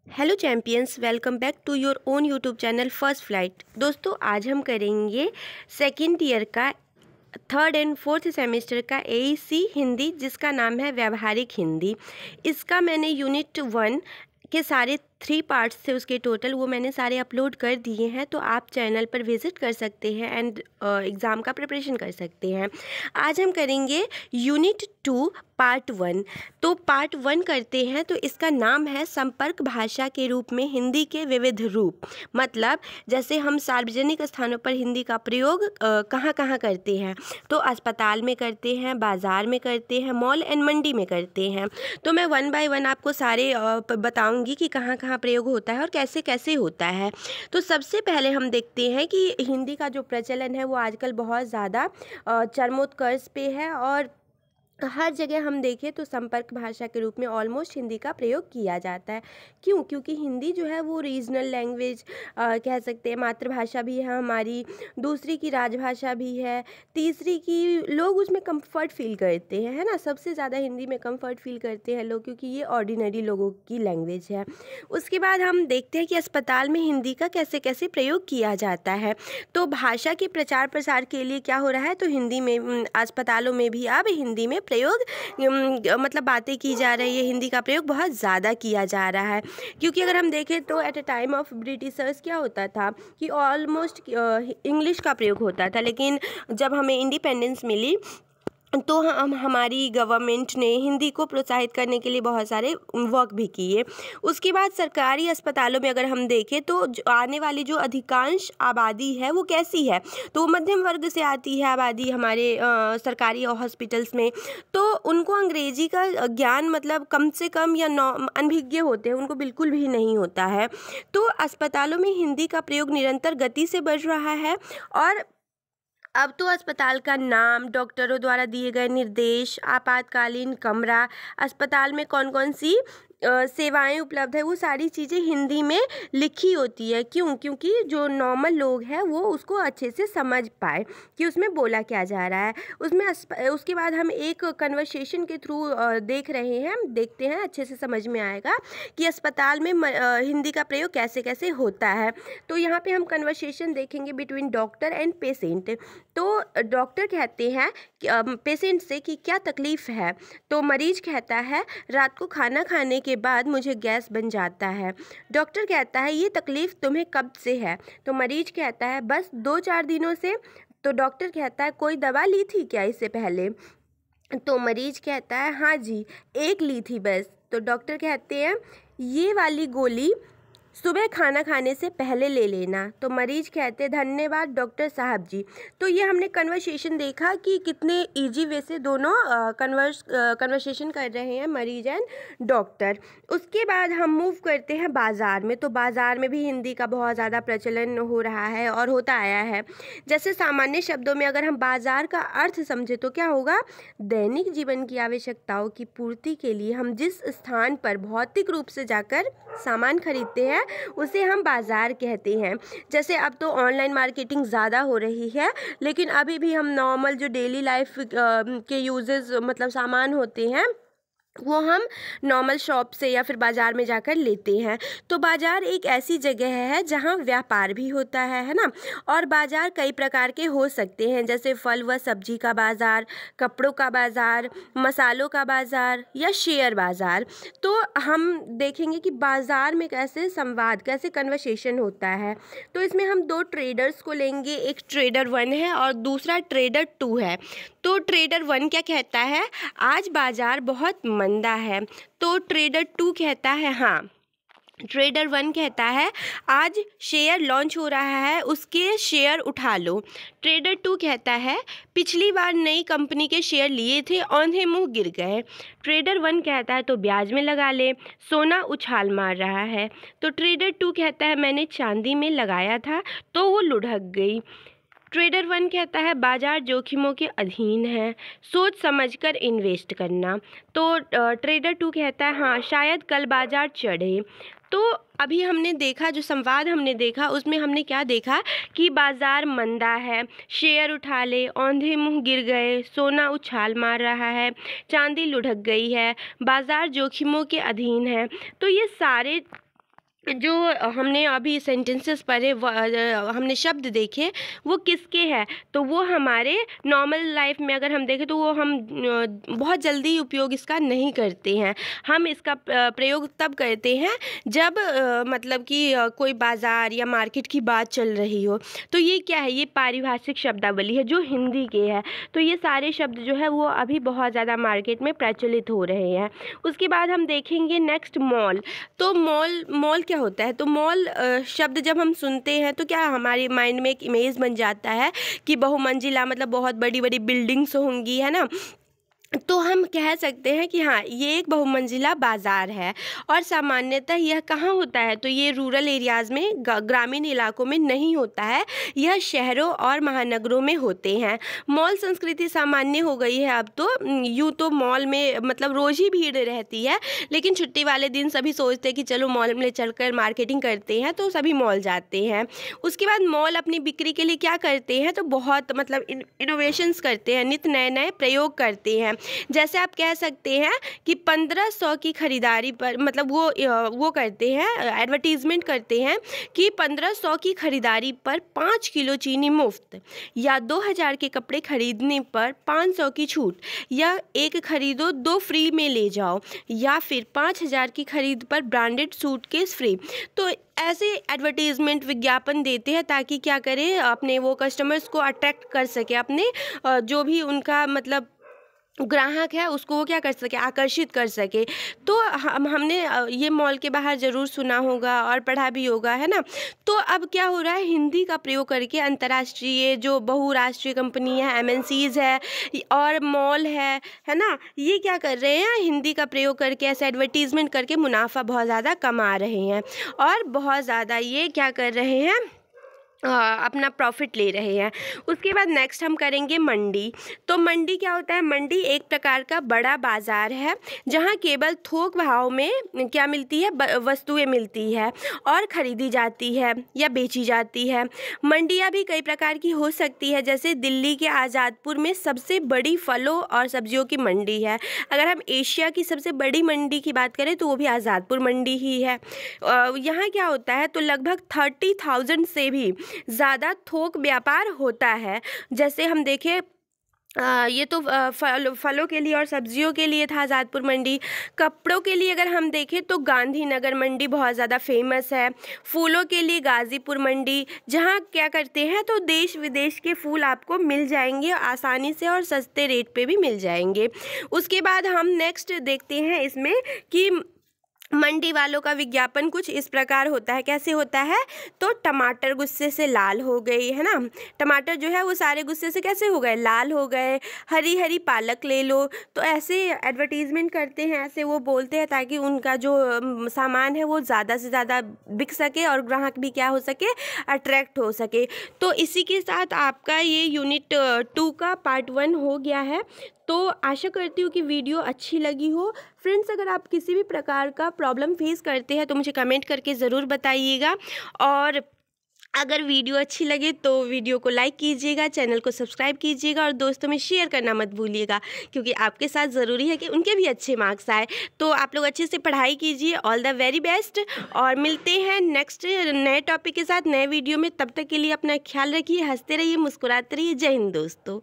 Hello champions, welcome back to your own YouTube channel first flight. दोस्तों, आज हम करेंगे सेकेंड ईयर का थर्ड एंड फोर्थ सेमेस्टर का एईसी हिंदी, जिसका नाम है व्यावहारिक हिंदी। इसका मैंने यूनिट 1 के सारे 3 पार्ट्स थे उसके टोटल, वो मैंने सारे अपलोड कर दिए हैं, तो आप चैनल पर विज़िट कर सकते हैं एंड एग्ज़ाम का प्रिपरेशन कर सकते हैं। आज हम करेंगे यूनिट 2 पार्ट 1। तो पार्ट 1 करते हैं, तो इसका नाम है संपर्क भाषा के रूप में हिंदी के विविध रूप। मतलब जैसे हम सार्वजनिक स्थानों पर हिंदी का प्रयोग कहाँ कहाँ करते हैं, तो अस्पताल में करते हैं, बाज़ार में करते हैं, मॉल एंड मंडी में करते हैं। तो मैं 1 बाय 1 आपको सारे बताऊंगी कि कहाँ कहाँ प्रयोग होता है और कैसे कैसे होता है। तो सबसे पहले हम देखते हैं कि हिंदी का जो प्रचलन है वो आजकल बहुत ज़्यादा चरमोत्कर्ष पे है, और हर जगह हम देखें तो संपर्क भाषा के रूप में ऑलमोस्ट हिंदी का प्रयोग किया जाता है। क्यों? क्योंकि हिंदी जो है वो रीजनल लैंग्वेज कह सकते हैं, मातृभाषा भी है हमारी, दूसरी की राजभाषा भी है, तीसरी की लोग उसमें कंफर्ट फील करते हैं, है ना। सबसे ज़्यादा हिंदी में कंफर्ट फील करते हैं लोग, क्योंकि ये ऑर्डिनरी लोगों की लैंग्वेज है। उसके बाद हम देखते हैं कि अस्पताल में हिंदी का कैसे कैसे प्रयोग किया जाता है। तो भाषा के प्रचार प्रसार के लिए क्या हो रहा है, तो हिंदी में अस्पतालों में भी अब हिंदी में प्रयोग मतलब बातें की जा रही है, हिंदी का प्रयोग बहुत ज़्यादा किया जा रहा है। क्योंकि अगर हम देखें तो at a time of Britishers क्या होता था कि ऑलमोस्ट इंग्लिश का प्रयोग होता था, लेकिन जब हमें इंडिपेंडेंस मिली तो हम हमारी गवर्नमेंट ने हिंदी को प्रोत्साहित करने के लिए बहुत सारे वर्क भी किए। उसके बाद सरकारी अस्पतालों में अगर हम देखें तो आने वाली जो अधिकांश आबादी है वो कैसी है, तो वो मध्यम वर्ग से आती है आबादी हमारे सरकारी हॉस्पिटल्स में। तो उनको अंग्रेजी का ज्ञान मतलब कम से कम या अनभिज्ञ होते हैं, उनको बिल्कुल भी नहीं होता है। तो अस्पतालों में हिंदी का प्रयोग निरंतर गति से बढ़ रहा है, और अब तो अस्पताल का नाम, डॉक्टरों द्वारा दिए गए निर्देश, आपातकालीन कमरा, अस्पताल में कौन कौन सी सेवाएं उपलब्ध है, वो सारी चीज़ें हिंदी में लिखी होती है। क्यों? क्योंकि जो नॉर्मल लोग हैं वो उसको अच्छे से समझ पाए कि उसमें बोला क्या जा रहा है। उसके बाद हम एक कन्वर्सेशन के थ्रू देख रहे हैं, देखते हैं, अच्छे से समझ में आएगा कि अस्पताल में हिंदी का प्रयोग कैसे कैसे होता है। तो यहाँ पे हम कन्वर्सेशन देखेंगे बिटवीन डॉक्टर एंड पेशेंट। तो डॉक्टर कहते हैं पेशेंट से कि क्या तकलीफ़ है, तो मरीज कहता है रात को खाना खाने के बाद मुझे गैस बन जाता है। डॉक्टर कहता है ये तकलीफ़ तुम्हें कब से है, तो मरीज कहता है बस 2-4 दिनों से। तो डॉक्टर कहता है कोई दवा ली थी क्या इससे पहले, तो मरीज कहता है हाँ जी, एक ली थी बस। तो डॉक्टर कहते हैं ये वाली गोली सुबह खाना खाने से पहले ले लेना। तो मरीज कहते धन्यवाद डॉक्टर साहब जी। तो ये हमने कन्वर्सेशन देखा कि कितने इजी वे से दोनों कन्वर्सेशन कर रहे हैं मरीज एंड डॉक्टर। उसके बाद हम मूव करते हैं बाज़ार में। तो बाज़ार में भी हिंदी का बहुत ज़्यादा प्रचलन हो रहा है और होता आया है। जैसे सामान्य शब्दों में अगर हम बाज़ार का अर्थ समझे तो क्या होगा, दैनिक जीवन की आवश्यकताओं की पूर्ति के लिए हम जिस स्थान पर भौतिक रूप से जाकर सामान खरीदते हैं उसे हम बाज़ार कहते हैं। जैसे अब तो ऑनलाइन मार्केटिंग ज़्यादा हो रही है, लेकिन अभी भी हम नॉर्मल जो डेली लाइफ के यूजेस मतलब सामान होते हैं वो हम नॉर्मल शॉप से या फिर बाज़ार में जाकर लेते हैं। तो बाज़ार एक ऐसी जगह है जहाँ व्यापार भी होता है ना। और बाज़ार कई प्रकार के हो सकते हैं, जैसे फल व सब्जी का बाज़ार, कपड़ों का बाज़ार, मसालों का बाज़ार या शेयर बाज़ार। तो हम देखेंगे कि बाज़ार में कैसे संवाद, कैसे कन्वर्सेशन होता है। तो इसमें हम 2 ट्रेडर्स को लेंगे, एक ट्रेडर 1 है और दूसरा ट्रेडर 2 है। तो ट्रेडर 1 क्या कहता है, आज बाज़ार बहुत मंदा है। तो ट्रेडर 2 कहता है हाँ। ट्रेडर 1 कहता है आज शेयर लॉन्च हो रहा है, उसके शेयर उठा लो। ट्रेडर 2 कहता है पिछली बार नई कंपनी के शेयर लिए थे, औंधे मुंह गिर गए। ट्रेडर 1 कहता है तो ब्याज में लगा ले, सोना उछाल मार रहा है। तो ट्रेडर 2 कहता है मैंने चांदी में लगाया था तो वो लुढ़क गई। ट्रेडर 1 कहता है बाजार जोखिमों के अधीन है, सोच समझकर इन्वेस्ट करना। तो ट्रेडर 2 कहता है हाँ शायद कल बाजार चढ़े। तो अभी हमने देखा, जो संवाद हमने देखा उसमें हमने क्या देखा कि बाजार मंदा है, शेयर उठा ले, औंधे मुंह गिर गए, सोना उछाल मार रहा है, चांदी लुढ़क गई है, बाजार जोखिमों के अधीन है। तो ये सारे जो हमने अभी सेंटेंसेस पढ़े, हमने शब्द देखे, वो किसके हैं? तो वो हमारे नॉर्मल लाइफ में अगर हम देखें तो वो हम बहुत जल्दी उपयोग इसका नहीं करते हैं। हम इसका प्रयोग तब करते हैं जब मतलब कि कोई बाज़ार या मार्केट की बात चल रही हो। तो ये क्या है? ये पारिभाषिक शब्दावली है जो हिंदी के है। तो ये सारे शब्द जो है वो अभी बहुत ज़्यादा मार्केट में प्रचलित हो रहे हैं। उसके बाद हम देखेंगे नेक्स्ट मॉल। तो मॉल क्या होता है? तो मॉल शब्द जब हम सुनते हैं तो क्या हमारे माइंड में एक इमेज बन जाता है कि बहुमंजिला, मतलब बहुत बड़ी बड़ी बिल्डिंग्स होंगी, है ना। तो हम कह सकते हैं कि हाँ, ये एक बहुमंजिला बाज़ार है। और सामान्यतः यह कहाँ होता है? तो ये रूरल एरियाज़ में, ग्रामीण इलाकों में नहीं होता है, यह शहरों और महानगरों में होते हैं। मॉल संस्कृति सामान्य हो गई है अब तो। यूँ तो मॉल में मतलब रोज़ ही भीड़ रहती है, लेकिन छुट्टी वाले दिन सभी सोचते हैं कि चलो मॉल में चलकर मार्केटिंग करते हैं, तो सभी मॉल जाते हैं। उसके बाद मॉल अपनी बिक्री के लिए क्या करते हैं? तो बहुत मतलब इनोवेशंस करते हैं, नित्य नए नए प्रयोग करते हैं। जैसे आप कह सकते हैं कि 1500 की खरीदारी पर, मतलब वो करते हैं, एडवर्टीजमेंट करते हैं कि 1500 की खरीदारी पर 5 किलो चीनी मुफ्त, या 2000 के कपड़े खरीदने पर 500 की छूट, या एक खरीदो 2 फ्री में ले जाओ, या फिर 5000 की खरीद पर ब्रांडेड सूटकेस फ्री। तो ऐसे एडवर्टीजमेंट विज्ञापन देते हैं ताकि क्या करें, अपने वो कस्टमर्स को अट्रैक्ट कर सके, अपने जो भी उनका मतलब ग्राहक है उसको वो क्या कर सके, आकर्षित कर सके। तो हमने ये मॉल के बाहर ज़रूर सुना होगा और पढ़ा भी होगा, है ना। तो अब क्या हो रहा है, हिंदी का प्रयोग करके जो बहुराष्ट्रीय कंपनी है, MNCs है और मॉल है ना, ये क्या कर रहे हैं, हिंदी का प्रयोग करके ऐसे एडवर्टीज़मेंट करके मुनाफा बहुत ज़्यादा कमा रहे हैं, और बहुत ज़्यादा ये क्या कर रहे हैं, अपना प्रॉफिट ले रहे हैं। उसके बाद नेक्स्ट हम करेंगे मंडी। तो मंडी क्या होता है? मंडी एक प्रकार का बड़ा बाज़ार है जहां केवल थोक भाव में क्या मिलती है, वस्तुएं मिलती है और ख़रीदी जाती है या बेची जाती है। मंडियां भी कई प्रकार की हो सकती है, जैसे दिल्ली के आज़ादपुर में सबसे बड़ी फलों और सब्जियों की मंडी है। अगर हम एशिया की सबसे बड़ी मंडी की बात करें तो वो भी आज़ादपुर मंडी ही है। यहाँ क्या होता है, तो लगभग 30,000 से भी ज़्यादा थोक व्यापार होता है। जैसे हम देखें, ये तो फलों के लिए और सब्जियों के लिए था आज़ादपुर मंडी। कपड़ों के लिए अगर हम देखें तो गांधीनगर मंडी बहुत ज़्यादा फेमस है। फूलों के लिए गाज़ीपुर मंडी, जहाँ क्या करते हैं तो देश विदेश के फूल आपको मिल जाएंगे आसानी से और सस्ते रेट पे भी मिल जाएंगे। उसके बाद हम नेक्स्ट देखते हैं इसमें कि मंडी वालों का विज्ञापन कुछ इस प्रकार होता है। कैसे होता है? तो टमाटर गुस्से से लाल हो गई, है ना। टमाटर जो है वो सारे गुस्से से कैसे हो गए, लाल हो गए। हरी हरी पालक ले लो। तो ऐसे एडवर्टीजमेंट करते हैं, ऐसे वो बोलते हैं ताकि उनका जो सामान है वो ज़्यादा से ज़्यादा बिक सके और ग्राहक भी क्या हो सके, अट्रैक्ट हो सके। तो इसी के साथ आपका ये यूनिट 2 का पार्ट 1 हो गया है। तो आशा करती हूँ कि वीडियो अच्छी लगी हो। फ्रेंड्स, अगर आप किसी भी प्रकार का प्रॉब्लम फेस करते हैं तो मुझे कमेंट करके ज़रूर बताइएगा, और अगर वीडियो अच्छी लगे तो वीडियो को लाइक कीजिएगा, चैनल को सब्सक्राइब कीजिएगा और दोस्तों में शेयर करना मत भूलिएगा, क्योंकि आपके साथ ज़रूरी है कि उनके भी अच्छे मार्क्स आए। तो आप लोग अच्छे से पढ़ाई कीजिए। ऑल द वेरी बेस्ट, और मिलते हैं नेक्स्ट नए टॉपिक के साथ नए वीडियो में। तब तक के लिए अपना ख्याल रखिए, हंसते रहिए, मुस्कुराते रहिए। जय हिंद दोस्तों।